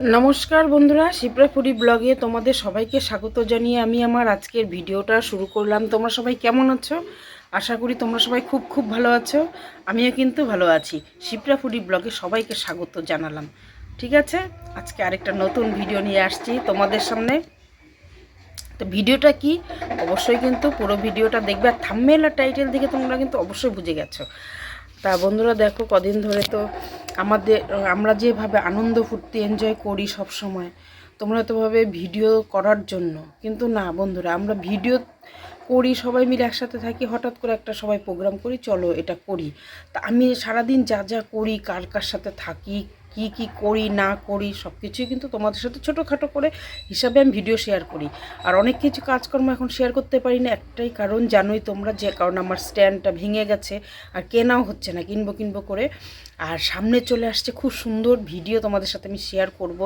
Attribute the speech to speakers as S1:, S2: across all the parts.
S1: নমস্কার বন্ধুরা, শিপ্রা ফুডি ব্লগে তোমাদের সবাইকে স্বাগত জানিয়ে আমি আমার আজকের ভিডিওটা শুরু করলাম। তোমরা সবাই কেমন আছো? আশা করি তোমরা সবাই খুব খুব ভালো আছো। আমিও কিন্তু ভালো আছি। শিপ্রা ফুডি ব্লগে সবাইকে স্বাগত জানালাম। ঠিক আছে, আজকে আরেকটা নতুন ভিডিও নিয়ে আসছি তোমাদের সামনে। তো ভিডিওটা কি, অবশ্যই কিন্তু পুরো ভিডিওটা দেখবে। আর থাম্বনেল আর টাইটেল দেখে তোমরা কিন্তু অবশ্যই বুঝে গেছো। তা বন্ধুরা দেখো, কদিন ধরে তো আমরা যেভাবে আনন্দ ফুর্তি এনজয় করি সব সময়, তোমরা তো ভাবে ভিডিও করার জন্য, কিন্তু না বন্ধুরা, আমরা ভিডিও করি সবাই মিলে একসাথে থাকি, হঠাৎ করে একটা সবাই প্রোগ্রাম করি, চলো এটা করি। তা আমি সারাদিন যা যা করি, কার কার সাথে থাকি, কি কি করি না করি, সব কিছুই কিন্তু তোমাদের সাথে ছোটোখাটো করে হিসাবে আমি ভিডিও শেয়ার করি। আর অনেক কিছু কাজকর্ম এখন শেয়ার করতে পারি না, একটাই কারণ জানোই তোমরা, যে কারণ আমার স্ট্যান্ডটা ভেঙে গেছে আর কেনাও হচ্ছে না, কিনবো করে। আর সামনে চলে আসছে খুব সুন্দর ভিডিও, তোমাদের সাথে আমি শেয়ার করব।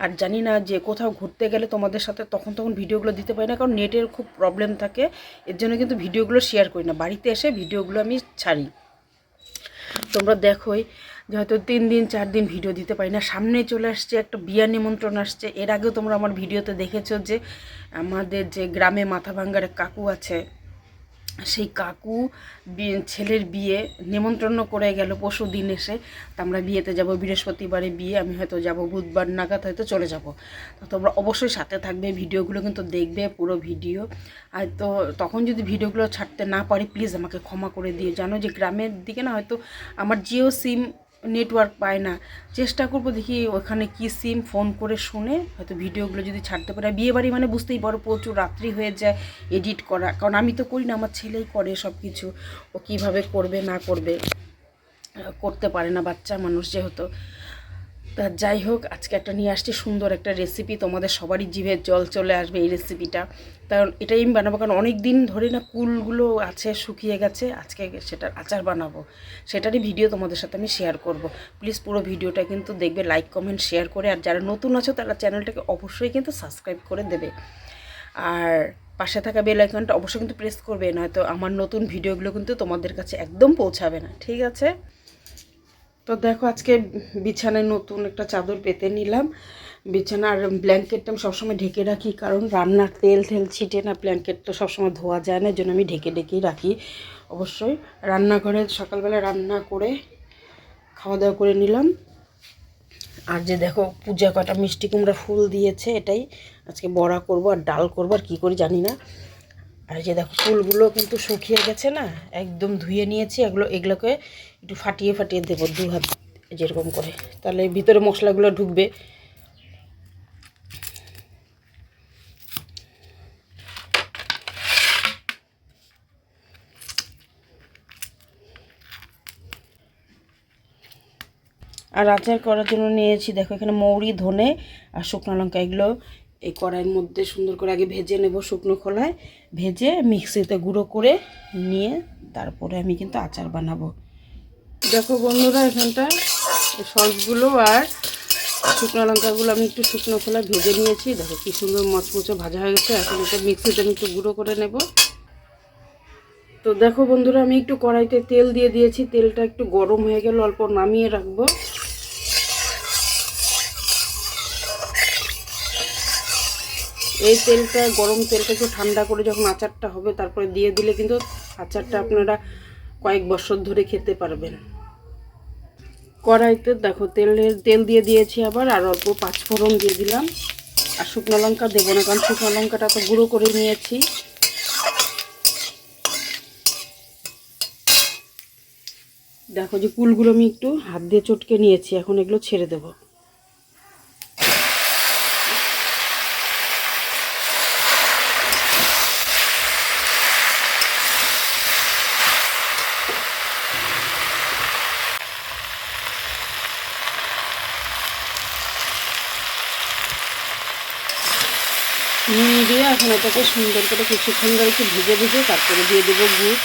S1: আর জানি না যে কোথাও ঘুরতে গেলে তোমাদের সাথে তখন ভিডিওগুলো দিতে পারি না, কারণ নেটের খুব প্রবলেম থাকে। এর জন্য কিন্তু ভিডিওগুলো শেয়ার করি না, বাড়িতে এসে ভিডিওগুলো আমি ছাড়ি। তোমরা দেখোই যে হয়তো 3 দিন 4 দিন ভিডিও দিতে পারি না। সামনে চলে আসছে একটা বিয়ার নিমন্ত্রণ আসছে। এর আগেও তোমরা আমার ভিডিওতে দেখেছো যে আমাদের যে গ্রামে মাথাভাঙ্গার কাকু আছে, সেই কাকু ছেলের বিয়ে নেমন্ত্রণ করে গেল পরশু দিন এসে। তা আমরা বিয়েতে যাব, বৃহস্পতিবারে বিয়ে, আমি হয়তো যাব বুধবার নাগাদ, হয়তো চলে যাব। তো তোমরা অবশ্যই সাথে থাকবে, ভিডিওগুলো কিন্তু দেখবে পুরো ভিডিও। আর তো তখন যদি ভিডিওগুলো ছাড়তে না পারি, প্লিজ আমাকে ক্ষমা করে দিও। জানো যে গ্রামের দিকে না হয়তো আমার জিও সিম নেটওয়ার্ক পায় না। চেষ্টা করবো, দেখি ওখানে কি সিম, ফোন করে শুনে হয়তো ভিডিওগুলো যদি ছাড়তে পারে। বিয়েবাড়ি মানে বুঝতেই পারো প্রচুর রাত্রি হয়ে যায় এডিট করা, কারণ আমি তো করি না, আমার ছেলেই করে সব কিছু। ও কীভাবে করবে না করবে, করতে পারে না, বাচ্চা মানুষ যেহেতু। তা যাই হোক, আজকে একটা নিয়ে আসছি সুন্দর একটা রেসিপি, তোমাদের সবারই জিভে জল চলে আসবে এই রেসিপিটা। কারণ এটাই আমি বানাবো, কারণ অনেক দিন ধরে না কুলগুলো আছে, শুকিয়ে গেছে। আজকে সেটার আচার বানাবো, সেটারই ভিডিও তোমাদের সাথে আমি শেয়ার করব। প্লিজ পুরো ভিডিওটা কিন্তু দেখবে, লাইক কমেন্ট শেয়ার করে। আর যারা নতুন আছো তারা চ্যানেলটাকে অবশ্যই কিন্তু সাবস্ক্রাইব করে দেবে। আর পাশে থাকা বেল আইকনটা অবশ্যই কিন্তু প্রেস করবে, নয়তো আমার নতুন ভিডিওগুলো কিন্তু তোমাদের কাছে একদম পৌঁছাবে না। ঠিক আছে, তো দেখো আজকে বিছানায় নতুন একটা চাদর পেতে নিলাম। বিছানার ব্ল্যাঙ্কেটটা আমি সবসময় ঢেকে রাখি, কারণ রান্নার তেল ছিটে না, ব্ল্যাঙ্কেট তো সবসময় ধোয়া যায় না, এর জন্য আমি ঢেকেই রাখি। অবশ্যই রান্নাঘরে সকালবেলা রান্না করে খাওয়া দাওয়া করে নিলাম। আর যে দেখো পূজা কটা মিষ্টি কুমড়া ফুল দিয়েছে, এটাই আজকে বড়া করব আর ডাল করবো, আর কী করি জানি না। আর যে দেখো ফুলগুলো কিন্তু শুকিয়ে গেছে না, একদম ধুয়ে নিয়েছি। এগুলোকে একটু ফাটিয়ে দেবো 2 হাত যেরকম করে, তাহলে ভিতরে মশলাগুলো ঢুকবে। আর আচার করার জন্য নিয়েছি দেখো এখানে মৌরি, ধনে আর শুকনো লঙ্কা। এগুলো এই কড়াইয়ের মধ্যে সুন্দর করে আগে ভেজে নেব, শুকনো খোলায় ভেজে মিক্সিতে গুঁড়ো করে নিয়ে তারপরে আমি কিন্তু আচার বানাবো। দেখো বন্ধুরা, এখানটা সসগুলো আর শুকনো লঙ্কাগুলো আমি একটু শুকনো খোলায় ভেজে নিয়েছি। দেখো কি সুন্দর মচমচে ভাজা হয়ে গেছে। এখন এটা মিক্সিতে আমি একটু গুঁড়ো করে নেব। তো দেখো বন্ধুরা, আমি একটু কড়াইতে তেল দিয়ে দিয়েছি, তেলটা একটু গরম হয়ে গেল, অল্প নামিয়ে রাখবো। এই তেলটা, গরম তেলটা একটু ঠান্ডা করে যখন আচারটা হবে তারপরে দিয়ে দিলে কিন্তু আচারটা আপনারা কয়েক বছর ধরে খেতে পারবেন। কড়াইতে দেখো তেল দিয়ে দিয়েছি আবার, আর অল্প 5 ফোড়ন দিয়ে দিলাম। আর শুকনো লঙ্কা দেবো না, কারণ শুকনো লঙ্কাটা তো গুঁড়ো করে নিয়েছি। দেখো যে কুলগুলো আমি একটু হাত দিয়ে চটকে নিয়েছি, এখন এগুলো ছেড়ে দেবো। নুন দিয়ে এখন এটাকে সুন্দর করে কিছুক্ষণ ধরে একটু ভেজে তারপরে দিয়ে দেবো গুড়।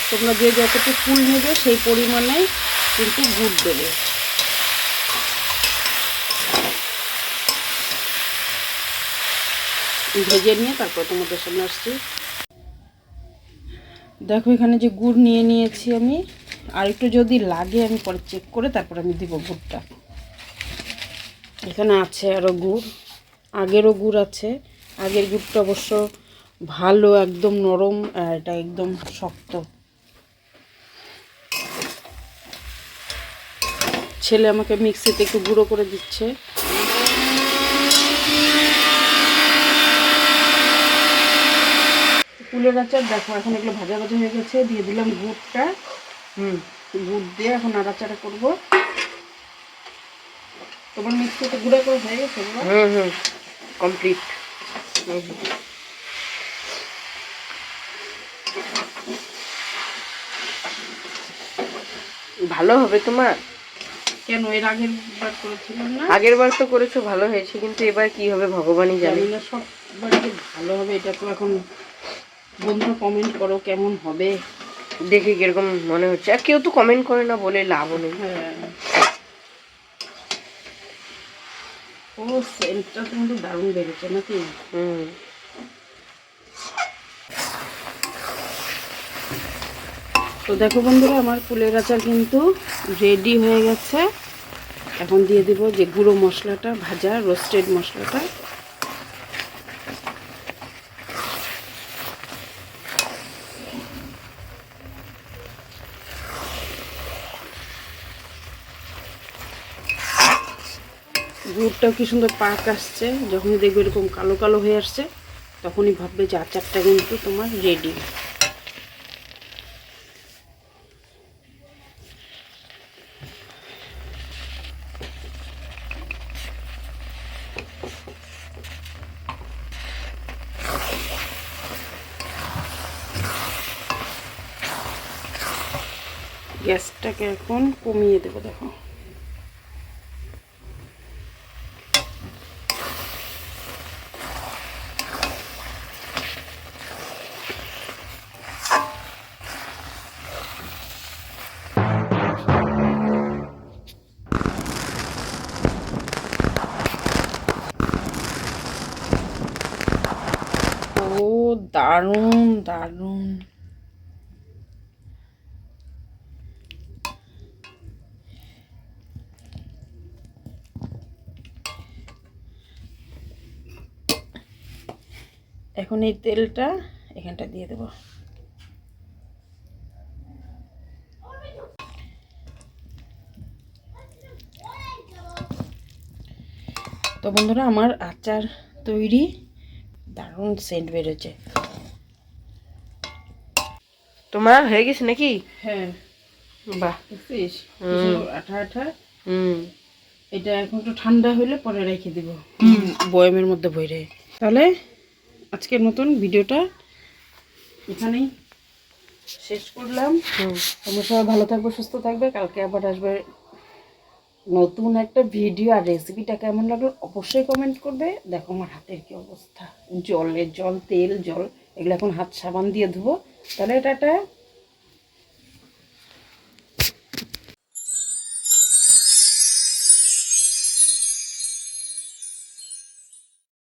S1: তোমরা যে যতটুকু ফুল নেবে সেই পরিমাণে কিন্তু গুড় দেবে। ভেজে নিয়ে তারপর তোমাদের সামনে আসছি। দেখো এখানে যে গুড় নিয়েছি আমি, আর একটু যদি লাগে আমি পরে চেক করে তারপর আমি দিব গুড়টা। এখানে আছে আরও গুড়, আগেরও গুড় আছে। আগের গুড়টা অবশ্য ভালো, একদম নরম, আর এটা একদম শক্ত। ছেলে আমাকে মিক্সিতে একটু গুঁড়ো করে দিচ্ছে। কুলের আচার দেখো এখন এগুলো ভাজা ভাজা হয়ে গেছে, দিয়ে দিলাম গুড়টা। গুড় দিয়ে এখন নাড়াচাড়া করব। তোমার মিক্সিতে গুঁড়ো করে হয়ে গেছে?
S2: কমপ্লিট। ভালো হবে তোমার?
S1: কেন, এর আগের বার করেছিলাম না?
S2: আগের বার তো করেছো, ভালো হয়েছে, কিন্তু এবার কি হবে ভগবানই জানে।
S1: না সববার যে ভালো হবে এটা তো এখন বন্ধুরা কমেন্ট করো কেমন হবে,
S2: দেখি কিরকম মনে হচ্ছে। আর কেউ তো কমেন্ট করে না বলে লাভও নেই।
S1: হ্যাঁ। ও সেন্টটা কিন্তু দারুণ বেড়েছে নাকি? তো দেখো বন্ধুরা, আমার কুলের আচার কিন্তু রেডি হয়ে গেছে। এখন দিয়ে দিব যে গুঁড়ো মশলাটা, ভাজা রোস্টেড মশলাটা। গুড়টাও কি সুন্দর পাক আসছে। যখনই দেখবে এরকম কালো কালো হয়ে আসছে তখনই ভাববে যে আচারটা কিন্তু তোমার রেডি। গ্যাসটাকে এখন কমিয়ে দেবো। দেখো ও দারুণ দারুণ। এখন এই তেলটা এখানটা দিয়ে দেব। তো বন্ধুরা, আমার আচার তৈরি, দারুণ সেন্ট বেরোচ্ছে।
S2: তোমার হয়ে গেছে নাকি?
S1: হ্যাঁ,
S2: বাহ,
S1: দেখছিস আঠা আঠা। এটা এখন একটু ঠান্ডা হলে পরে রেখে দিব বয়ামের মধ্যে ভরে। তাহলে আজকের নতুন ভিডিওটা এখানেই শেষ করলাম। তোমরা সবাই ভালো থাকবে, সুস্থ থাকবে। কালকে আবার আসবে নতুন একটা ভিডিও। আর রেসিপিটা কেমন লাগলো অবশ্যই কমেন্ট করবে। দেখো আমার হাতের কি অবস্থা, জল, তেল, জল, এগুলো এখন হাত সাবান দিয়ে ধুবো। তাহলে টাটা।